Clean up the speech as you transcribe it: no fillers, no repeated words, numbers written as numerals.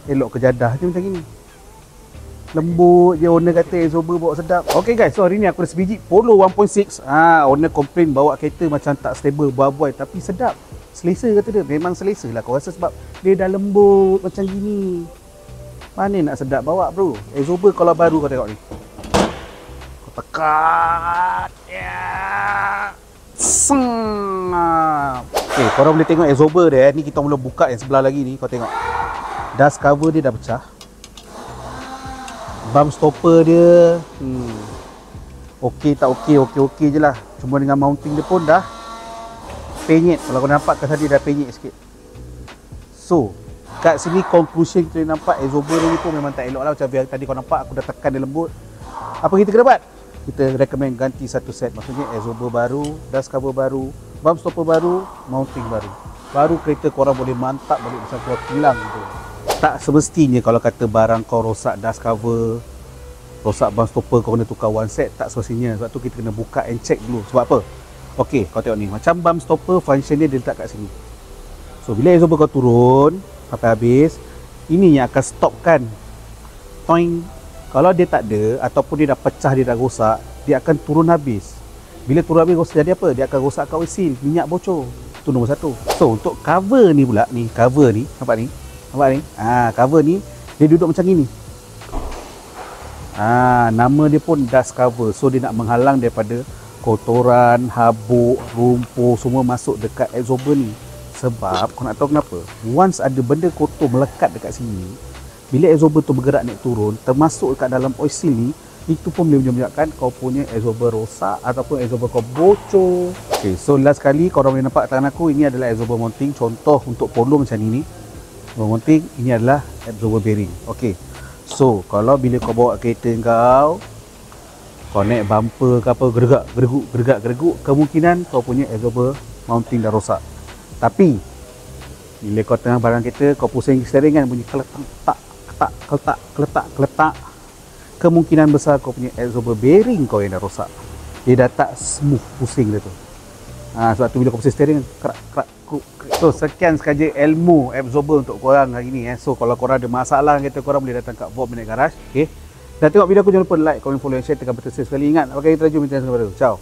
elok kejadah je macam gini. Lembut je, owner kata Exober bawa sedap. Okay guys, so hari ni aku ada sebiji Polo 1.6. Owner komplain bawa kereta macam tak stable, buai-buai, tapi sedap. Selesa kata dia, memang selesa lah. Kau rasa sebab dia dah lembut macam gini, mana nak sedap bawa bro. Exober kalau baru kau tengok ni, kau tekan okay, korang boleh tengok Exober dia. Ni kita mula buka yang sebelah lagi ni. Kau tengok dust cover dia dah pecah. Bump stopper dia okey tak okey je lah. Cuma dengan mounting dia pun dah penyet. Kalau kau nampak kat tadi dah penyet sikit. So kat sini conclusion kita nampak Exober ni pun memang tak elok lah. Macam yang tadi kau nampak aku dah tekan dia lembut. Apa kita kena buat? Kita recommend ganti satu set. Maksudnya Exober baru, dust cover baru, bump stopper baru, mounting baru. Baru kereta korang boleh mantap balik macam kau hilang gitu. Tak semestinya kalau kata barang kau rosak dust cover, rosak bump stopper, kau kena tukar one set. Tak semestinya. Sebab tu kita kena buka and check dulu. Sebab apa? Okey, kau tengok ni. Macam bump stopper, function dia letak kat sini. So bila Exober kau turun sampai habis, ini yang akan stopkan. Toing. Kalau dia tak ada ataupun dia dah pecah, dia dah rosak, dia akan turun habis. Bila turun habis rosak jadi apa? Dia akan rosakkan oil seal, minyak bocor. Itu nombor satu. So untuk cover ni pula, ni cover ni, nampak ni? Nampak ni? Cover ni dia duduk macam gini. Nama dia pun dust cover. So dia nak menghalang daripada kotoran, habuk, rumput semua masuk dekat Exober ni. Sebab kau nak tahu kenapa? Once ada benda kotor melekat dekat sini, bila Exober tu bergerak naik turun, termasuk dekat dalam oil seal ni, itu pun boleh menyebabkan kau punya Exober rosak ataupun Exober kau bocor. Okay, so last kali korang boleh nampak tangan aku, ini adalah Exober mounting. Contoh untuk Polo macam ni. Mounting, ini adalah Exober bearing. Okey. So, kalau bila kau bawa kereta kau naik bumper ke apa, gereguk, kemungkinan kau punya Exober mounting dah rosak. Tapi bila kau tengah barang kereta, kau pusing steering kan, bunyi keletak, kemungkinan besar kau punya Exober bearing kau yang dah rosak. Dia dah tak smooth pusing dia tu. Sebab tu bila kau pusing steering kerak. So sekian sahaja ilmu Exober untuk korang hari ni. So kalau korang ada masalah kereta korang, boleh datang kat Bob Minute Garage. Okay, dan tengok video aku, jangan lupa like, comment, follow, and share. Tekan button subscribe sekali. Ingat, pakai kita laju minta yang baru. Ciao.